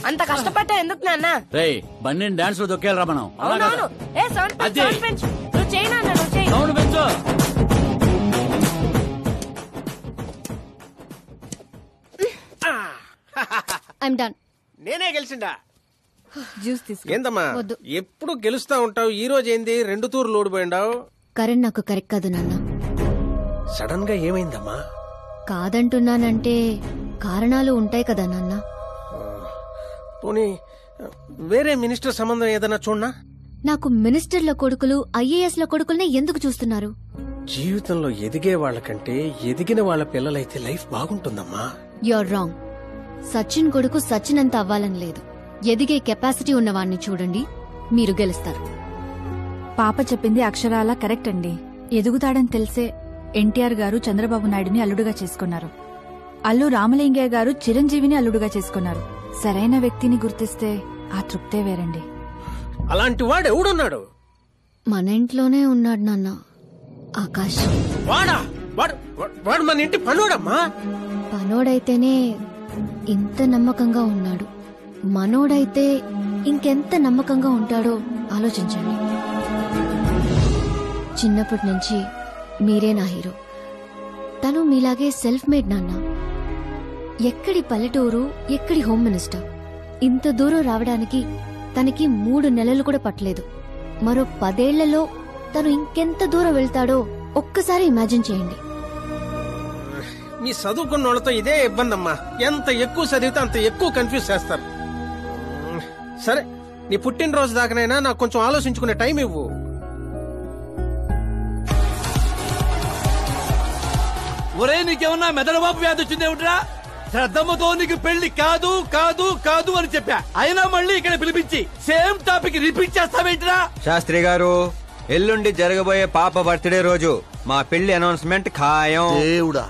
అంత కష్టపడ్డా ఎందుకు నాన్న? రేయ్ బండి డాన్స్ లో దొక్కేయాలరా మనం. అవునవును. ఏ సౌండ్ పెంచు. నువ్వు చేయి నాన్న, నువ్వు చేయి. సౌండ్ పెంచు. I'm done. నేనే గెలిచిండా? జ్యూస్ తీసుకో. ఏందమ్మా ఎప్పుడు గెలుస్తా ఉంటావు, ఈ రోజు ఏంది 2 తూర్లు ఓడిపోయిండావు? కరణ్ నాకు కరెక్ట్ కాదు నాన్న. సడన్ గా ఏమైందమ్మా? కాదంటున్నానంటే కారణాలు ఉంటాయి కదా నాన్న. పోనీ వేరే మినిస్టర్ సంబంధం ఏదైనా చూడనా? నాకు మినిస్టర్ల కొడుకులు IAS కొడుకులనే ఎందుకు చూస్తున్నారు? జీవితంలో ఎదిగే వాళ్ళకంటే ఎదిగిన వాళ్ళ పిల్లలైతే లైఫ్ బాగుంటుందమ్మా. You're wrong. సచిన్ కొడుకు సచిన్ అంత అవ్వాలని లేదు. ఎదిగే కెపాసిటీ ఉన్నవాణ్ణి చూడండి, మీరు గెలుస్తారు. పాప చెప్పింది అక్షరాల కరెక్ట్ అండి. ఎదుగుతాడని తెలిసే ఎన్టీఆర్ గారు చంద్రబాబు నాయుడుని అల్లుడుగా చేసుకున్నారు. అల్లు రామలింగయ్య గారు చిరంజీవిని అల్లుడుగా చేసుకున్నారు. సరైన వ్యక్తిని గుర్తిస్తే ఆ తృప్తే వేరండి. అలాంటి వాడు ఎవడున్నాడు? మన ఇంట్లోనే ఉన్నాడు నాన్న, ఆకాష్. వాడా? వాడు మన ఇంటి పనోడమ్మా. పనోడైతేనే ఇంత నమ్మకంగా ఉన్నాడు. మనోడైతే ఇంకెంత నమ్మకంగా ఉంటాడో ఆలోచించండి. చిన్నప్పటి నుంచి మీరే నా హీరో. తను మీలాగే సెల్ఫ్ మేడ్ నాన్న. ఎక్కడి పల్లెటూరు, ఎక్కడి హోమ్ మినిస్టర్. ఇంత దూరం రావడానికి తనకి 3 నెలలు కూడా పట్టలేదు. మరో 10 ఏళ్లలో తను ఇంకెంత దూరం వెళ్తాడో ఒక్కసారి ఇమాజిన్ చేయండి. మీ చదువుకున్న వాళ్ళతో ఇదే ఇబ్బంది అమ్మా. ఎంత ఎక్కువ చదివితే అంత ఎక్కువ కన్ఫ్యూజ్ చేస్తారు. సరే, నీ పుట్టినరోజు దాకానైనా నాకు కొంచెం ఆలోచించుకునే టైం ఇవ్వు. ఒరే నీకేమన్నా మెదడుబాబు వ్యాధి వచ్చిందేమిట్రా? శ్రద్ధమ్మతో నీకు పెళ్లి కాదు కాదు కాదు అని చెప్పా, అయినా మళ్ళీ ఇక్కడ పిలిపించి సేమ్ టాపిక్ రిపీట్ చేస్తావేంటిరా? శాస్త్రి గారు, ఎల్లుండి జరగబోయే పాప బర్త్డే రోజు మా పెళ్లి అనౌన్స్మెంట్ ఖాయం. దేవుడా,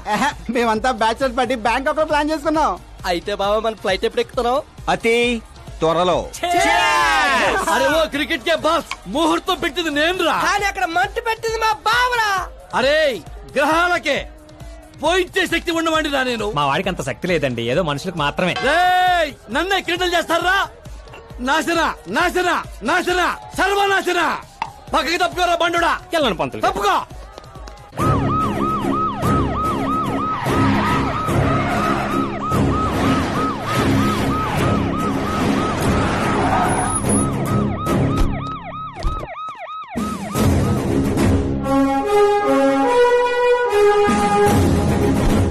మేమంతా బ్యాచిలర్ పార్టీ బ్యాంకాక్ లో ప్లాన్ చేసుకున్నాం. అయితే బాబా మన ఫ్లైట్ ఎప్పుడు ఎక్కుతున్నాం? అతి త్వరలో. అరే ఓ క్రికెట్ కే బాస్, ముహూర్తం పెట్టింది నేను రా. కానీ అక్కడ మంట పెట్టింది మా బావరా. అరే గ్రహాలకే పోయించే శక్తి ఉండమండి రా నేను. మా వాడికి అంత శక్తి లేదండి, ఏదో మనుషులకు మాత్రమే. నన్నే క్రీడలు చేస్తారా? నాశన నాశన నాశన సర్వనాశన. పక్కకి తప్పుకోరా బండుడా. వెళ్ళను పంతులు, తప్పుకో.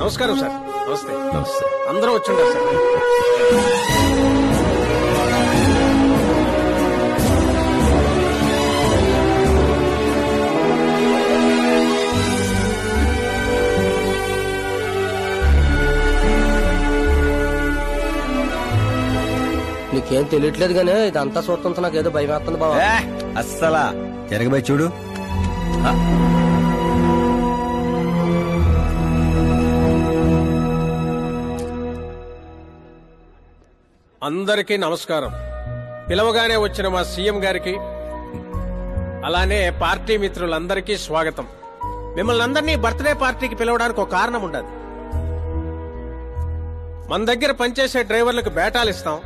నమస్కారం సార్. నమస్తే. నమస్తే. అందరూ వచ్చిండారు సార్. నీకేం తెలియట్లేదు గానీ ఇదంతా చూస్తుంటే నాకు ఏదో భయం వేస్తుంది బాబా. అస్సలా జరగబోయి చూడు. అందరికీ నమస్కారం. పిలవగానే వచ్చిన మా సీఎం గారికి, అలానే పార్టీ మిత్రులందరికీ స్వాగతం. మిమ్మల్ని అందరినీ బర్త్డే పార్టీకి పిలవడానికి ఒక కారణం ఉండదు. మన దగ్గర పనిచేసే డ్రైవర్లకు బేటాలు ఇస్తాం,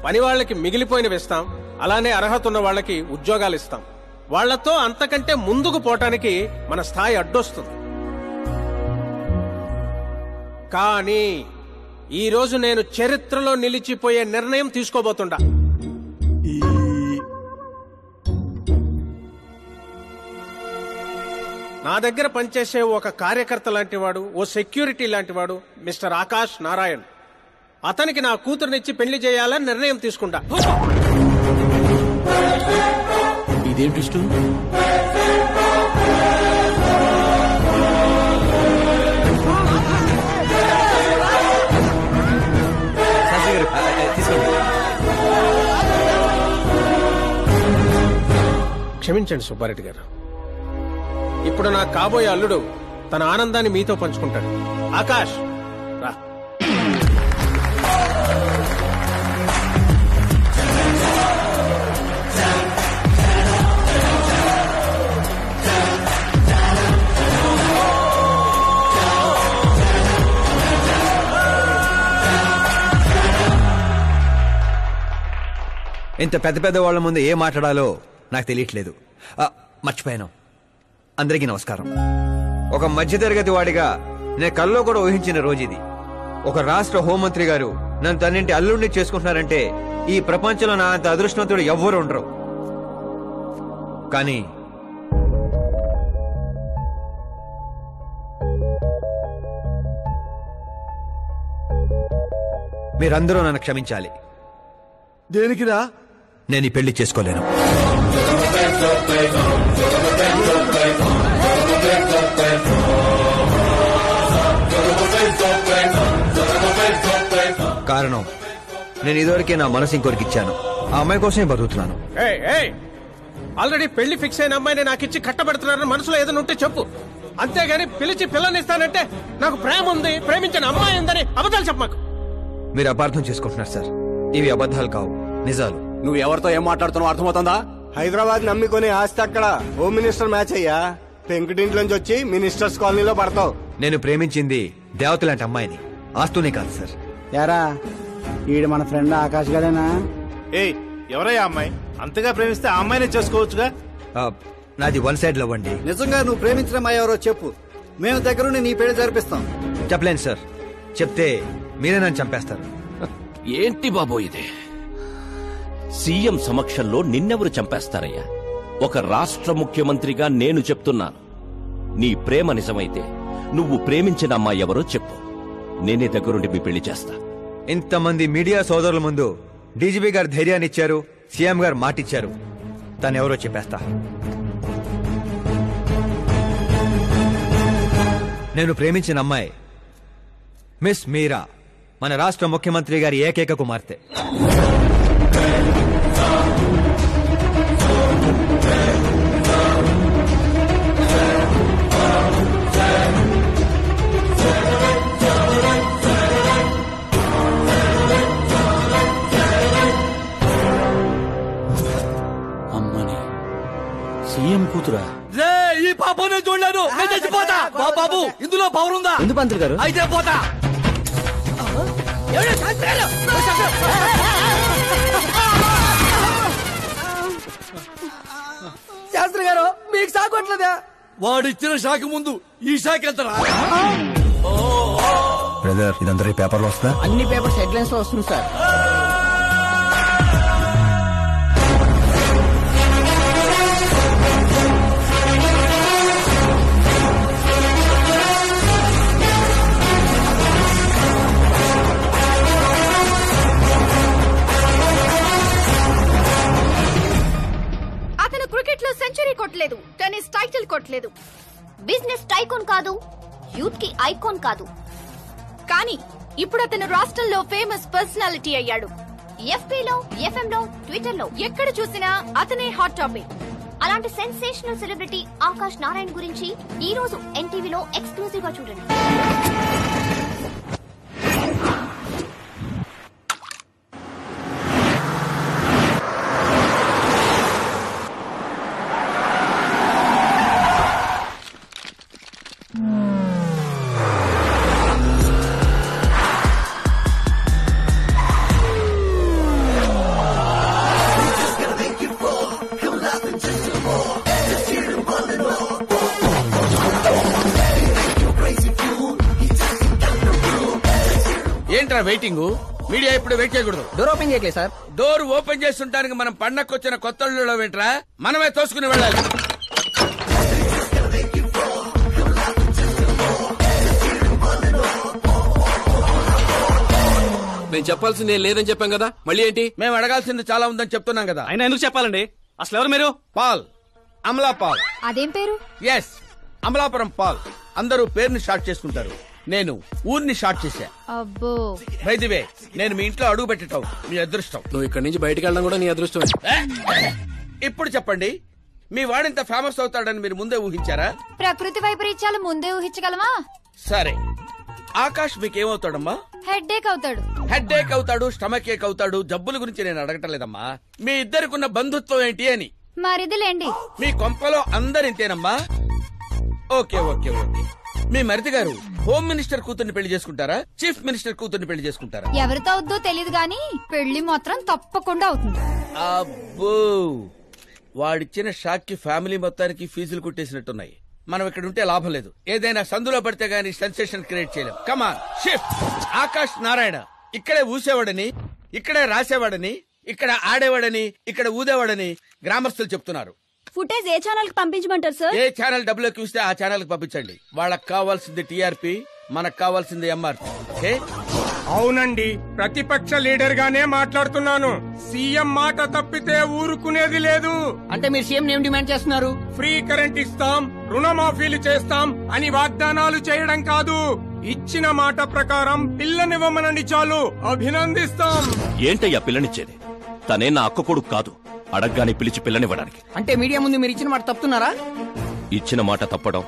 పని వాళ్ళకి మిగిలిపోయినవి ఇస్తాం, అలానే అర్హత ఉన్న వాళ్ళకి ఉద్యోగాలు ఇస్తాం. వాళ్లతో అంతకంటే ముందుకు పోవటానికి మన స్థాయి అడ్డొస్తుంది. కానీ ఈ రోజు నేను చరిత్రలో నిలిచిపోయే నిర్ణయం తీసుకోబోతుండా. నా దగ్గర పనిచేసే ఒక కార్యకర్త లాంటివాడు, ఓ సెక్యూరిటీ లాంటివాడు మిస్టర్ ఆకాష్ నారాయణ్. అతనికి నా కూతురునిచ్చి పెళ్లి చేయాలని నిర్ణయం తీసుకుంటా. ఇదేంటి ఇష్టం? క్షమించండి సుబ్బారెడ్డి గారు. ఇప్పుడు నా కాబోయే అల్లుడు తన ఆనందాన్ని మీతో పంచుకుంటాడు. ఆకాష్ రా. ఇంత పెద్ద పెద్ద వాళ్ళ ముందు ఏం మాట్లాడాలో నాకు తెలియట్లేదు. మర్చిపోయాను. అందరికీ నమస్కారం. ఒక మధ్యతరగతి వాడిగా నేను కల్లో కూడా ఊహించిన రోజు ఇది. ఒక రాష్ట్ర హోంమంత్రి గారు నన్ను తన్నింటి అల్లుడిని చేసుకుంటున్నారంటే ఈ ప్రపంచంలో నా అంత అదృష్టవంతుడు ఎవ్వరు ఉండరు. కానీ మీరందరూ నన్ను క్షమించాలి. దేనికిరా? నేను ఈ పెళ్లి చేసుకోలేను. కారణం, నేను ఇదివరకే నా మనసు ఇంకొరికి ఇచ్చాను. ఆ అమ్మాయి కోసమే బతుకుతున్నాను. ఆల్రెడీ పెళ్లి ఫిక్స్ అయిన అమ్మాయిని నాకు ఇచ్చి కట్టబెడుతున్నారని మనసులో ఏదైనా ఉంటే చెప్పు. అంతేగాని పిలిచి పిల్లనిస్తానంటే నాకు ప్రేమ ఉంది, ప్రేమించిన అమ్మాయి ఉందని అబద్ధాలు చెప్పమాకు. మీరు అపార్థం చేసుకుంటున్నారు సార్. ఇవి అబద్ధాలు కావు, నిజాలు. నువ్వు ఎవరితో ఏం మాట్లాడుతున్నావు అర్థమవుతుందా? హైదరాబాద్ నమ్మికొని ఆస్తి అక్కడ హోమ్ మినిస్టర్ మ్యాచ్ అయ్యా. పెంకుటింట్లోంచి వచ్చి మినిస్టర్స్ కాలనీలో పడతావు. నేను ప్రేమించింది దేవత లాంటి అమ్మాయిని, ఆస్తూనే కాదు సార్. యారా ఈడు మన ఫ్రెండ్ ఆకాష్ గడేనా? ఏయ్, ఎవరయ్యా అమ్మాయి? అంతగా ప్రేమిస్తే ఆ అమ్మాయినే చేసుకోవచ్చుగా. నాది వన్ సైడ్ లవ్ అండి. నిజంగా నువ్వు ప్రేమించిన అమ్మాయి ఎవరో చెప్పు, మేము దగ్గరుండి నీ పెళ్లి జరిపిస్తాం. చెప్పలేను సార్. చెప్తే మీరే నన్ను చంపేస్తారు. ఏంటి బాబో ఇది? సీఎం సమక్షంలో నిన్నెవరు చంపేస్తారయ్యా? ఒక రాష్ట్ర ముఖ్యమంత్రిగా నేను చెప్తున్నాను, నీ ప్రేమ నిజమైతే నువ్వు ప్రేమించిన అమ్మాయి ఎవరో చెప్పు, నేనే దగ్గరుండి మీ పెళ్లి చేస్తా. ఇంతమంది మీడియా సోదరుల ముందు డీజీపీ గారు ధైర్యాన్ని ఇచ్చారు, సీఎం గారు మాటిచ్చారు. తను ఎవరో చెప్పేస్తా. నేను ప్రేమించిన అమ్మాయి మిస్ మీరా, మన రాష్ట్ర ముఖ్యమంత్రి గారి ఏకైక కుమార్తె. అమ్మని సీఎం కూతురా? ఈ పాప నేను చూడలేను, నేను చచ్చిపోతా. బాబు, ఇందులో పవర్ ఉందా? ఎందుకు పంతులు గారు? అయితే పోతా. శాస్త్రి గారు, మీకు సాగొట్లేదా? వాడిచ్చిన షాక్ ముందు ఈ షాక్ ఎంతరా? బ్రదర్, ఇదంతా పేపర్లో వస్తుందా? అన్ని పేపర్స్ హెడ్లైన్స్ లో వస్తుంది సార్. సెంచరీ కొట్టలేదు, టెన్నిస్ టైటిల్ కొట్టలేదు, బిజినెస్ టైకోన్ కాదు, యూత్ కి ఐకాన్ కాదు. కానీ ఇప్పుడు అతను రాష్ట్రంలో ఫేమస్ పర్సనాలిటీ అయ్యాడు. ఎఫ్బీలో, ఎఫ్ఎంలో, ట్విట్టర్ లో ఎక్కడ చూసినా అతనే హాట్ టాపిక్. అలాంటి సెన్సేషనల్ సెలబ్రిటీ ఆకాష్ నారాయణ గురించి ఈ రోజు ఎన్టీవీలో ఎక్స్క్లూజివ్ గా చూడండి. ఏంట్రా వెయిటింగ్? మీడియా ఇప్పుడు వెయిట్ చేయకూడదు. డోర్ ఓపెన్ చేయట్లేదు సార్. డోర్ ఓపెన్ చేస్తుంటానికి మనం పండక్కొచ్చిన కొత్త ఏంట్రా? మనమే తోసుకుని వెళ్ళాలి. నేను చెప్పాల్సింది ఏం లేదని చెప్పాం కదా, మళ్ళీ ఏంటి? మేము అడగాల్సింది చాలా ఉందని చెప్తున్నాం కదా. ఆయన ఎందుకు చెప్పాలండి? అసలు ఎవరు మీరు? పాల్, అమలా పాల్. అదేం పేరు? ఎస్, అమలాపురం పాల్. అందరూ పేరుని షార్ట్ చేసుకుంటారు, నేను ఊరిని షార్ట్ చేశా. అబ్బో. బై ది వే, నేను మీ ఇంట్లో అడుగు పెట్టటం మీ అదృష్టం. నువ్వు ఇక్కడి నుంచి బయటకు వెళ్ళడం కూడా నీ అదృష్టం. ఇప్పుడు చెప్పండి, మీ వాడింత ఫేమస్ అవుతాడని మీరు ముందే ఊహించారా? ప్రకృతి వైపరీత్యాలు ముందే ఊహించగలమా? సరే, ఆకాష్ మీకేమవుతాడమ్మా? హెడ్ఏక్ అవుతాడు. హెడ్ఏక్ అవుతాడు, స్టమక్ ఏక్ అవుతాడు. జబ్బుల గురించి నేను అడగటం లేదమ్మా, మీ ఇద్దరికున్న బంధుత్వం ఏంటి అని. మరిదిలేండి. మీ కొంపలో అందరింతేనమ్మా? Okay okay okay. మీ మరిది గారు హోమ్ మినిస్టర్ కూతుర్ని పెళ్లి చేసుకుంటారా, చీఫ్ మినిస్టర్ కూతుర్ని పెళ్లి చేసుకుంటారా? ఎవరితో అవుద్దో తెలియదు గాని పెళ్లి మాత్రం తప్పకుండా అవుతుంది. అబ్బో, వాడిచ్చిన షాక్ కి ఫ్యామిలీ మొత్తానికి ఫీజులు కుట్టేసినట్టున్నాయి. మనం ఇక్కడ ఉంటే లాభం లేదు. ఏదైనా సందులో పడితే గానీ సెన్సేషన్ క్రియేట్ చేయలేం. Come on shift. ఆకాష్ నారాయణ ఇక్కడే ఊసేవాడని, ఇక్కడే రాసేవాడని, ఇక్కడ ఆడేవాడని, ఇక్కడ ఊదేవాడని గ్రామస్తులు చెప్తున్నారు. ఫుటేజ్ ఏ ఛానల్ కి పంపించమంటారు సార్? ఏ ఛానల్ డబ్బులోకి ఇస్తే ఆ ఛానల్ కి పంపించండి. వాళ్ళకి కావాల్సింది టీఆర్పీ, మనకు కావాల్సింది ఎంఆర్పీ. ఓకే? అవునండి, ప్రతిపక్ష లీడర్ గానే మాట్లాడుతున్నాను. సీఎం మాట తప్పితే ఊరుకునేది లేదు. అంటే మీరు సీఎం ఏం డిమాండ్ చేస్తున్నారు? ఫ్రీ కరెంట్ ఇస్తాం, రుణమాఫీలు చేస్తాం అని వాగ్దానాలు చేయడం కాదు, ఇచ్చిన మాట ప్రకారం పిల్లనివ్వమనండి చాలు, అభినందిస్తాం. ఏంటయ్యా పిల్లనిచ్చేది? తనే నా అక్క కొడుకు కాదు, అడగ్గానే పిలిచి పిల్లనివ్వడానికి. అంటే మీడియా ముందు మీరు ఇచ్చిన మాట తప్పుతున్నారా? ఇచ్చిన మాట తప్పడం,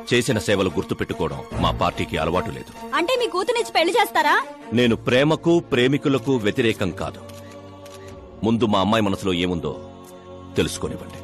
చేసిన సేవలు గుర్తుపెట్టుకోవడం మా పార్టీకి అలవాటు లేదు. అంటే మీ కూతురిచ్చి పెళ్లి చేస్తారా? నేను ప్రేమకు ప్రేమికులకు వ్యతిరేకం కాదు. ముందు మా అమ్మాయి మనసులో ఏముందో తెలుసుకోనివ్వండి.